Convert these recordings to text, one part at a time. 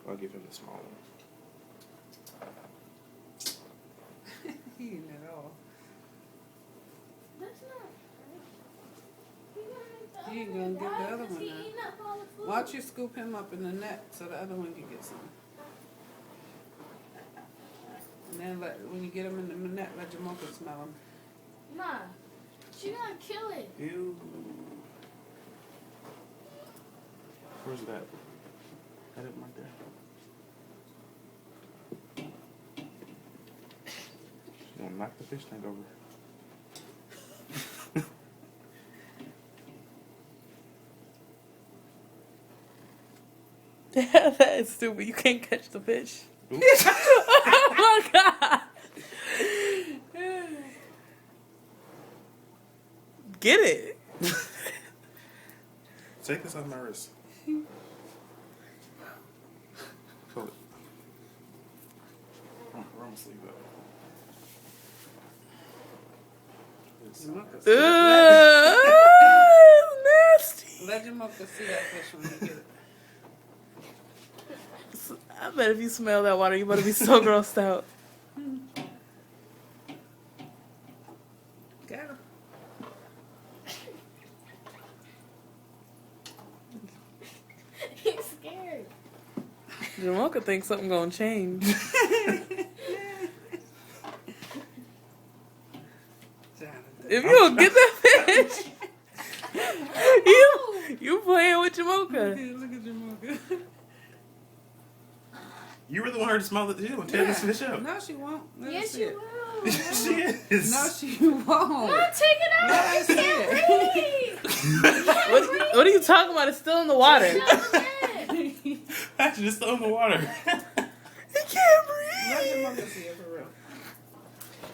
I'll give him the small one. He eating it all. That's not. He ain't gonna get the other one now. Why don't you scoop him up in the net so the other one can get some? And then when you get him in the net, let Jamocha smell him. Nah, she gonna kill it. Ew. Where's that? That it right there. You gonna knock the fish tank over? That is stupid. You can't catch the fish. Oops. Oh my god. Get it. Take this off my wrist. Pull it. We're gonna sleep up. Jamocha, Nasty. let Jamocha see that fish when you get it. I bet if you smell that water, you better be so grossed out. Got him. He's scared. Jamocha thinks something gonna change. If you don't get that fish, you playing with Jamocha. Look at Jamocha. You were the one who smelled it. She's gonna tear this fish up. No, she won't. Let her Yes, see you it. will. She is. No, she won't. Mom, take it out. Let her You see can't breathe. What are you talking about? It's still in the water. Not yet. That's just throw in the water. He can't Let breathe. Jamocha see it for real.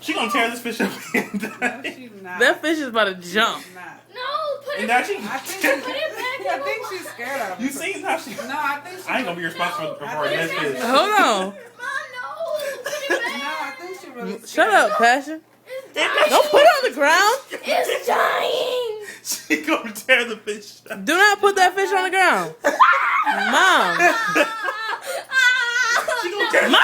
She gonna tear this fish up and No, die. she's not. That fish is about to jump. She's not. No, put And it now back. she. I think, Put it back. I think she's scared of it. You seen how she? No, I think she. I ain't gonna be responsible for I her think next she- fish. Hold on. Mom, no. Put it No, back. I think she really. Shut scared up, of it. Passion. It's dying. Don't put it on the ground. It's dying. She gonna tear the fish up. Do not put that fish on the ground. Mom. She gonna tear. Mom!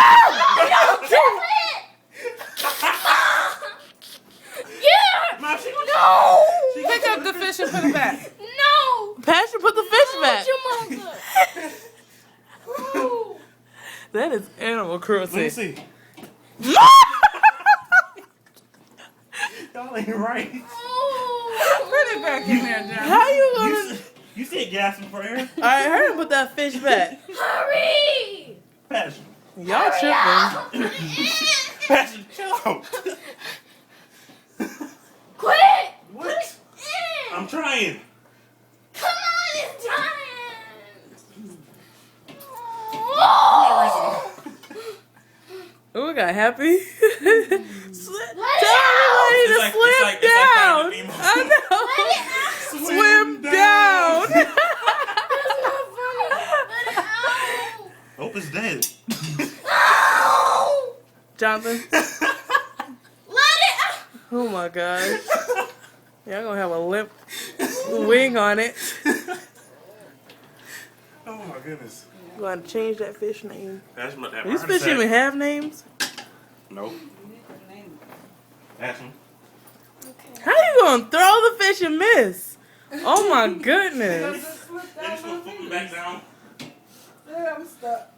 Mom, she gonna. No! She Pick up the fish and put it back. No! Passion, put the fish back. Jamocha. No. That is animal Let me cruelty. see. Mom! Y'all ain't right. Put it back in there, John. How you gonna... You said gasping for air. Alright, hurry and put that fish back. Hurry! Passion. Y'all tripping. Passion, chill out. Quit! What? In. I'm trying. Come on, it's dying! Oh. Oh, we got happy. Let it Tell everybody to It's swim like down. Finding Nemo. I know. Let it out! Swim down. That's not funny! Let it out! Hope it's dead. Ow! Jonathan. Let it out! Oh my gosh. Y'all gonna have a limp wing on it. Oh my goodness. You gonna change that fish name. That's my that These fish even have names? Nope. Passion. How you gonna throw the fish and miss? Oh my goodness. Just slip They just down gonna my put me back down. Yeah, I'm stuck.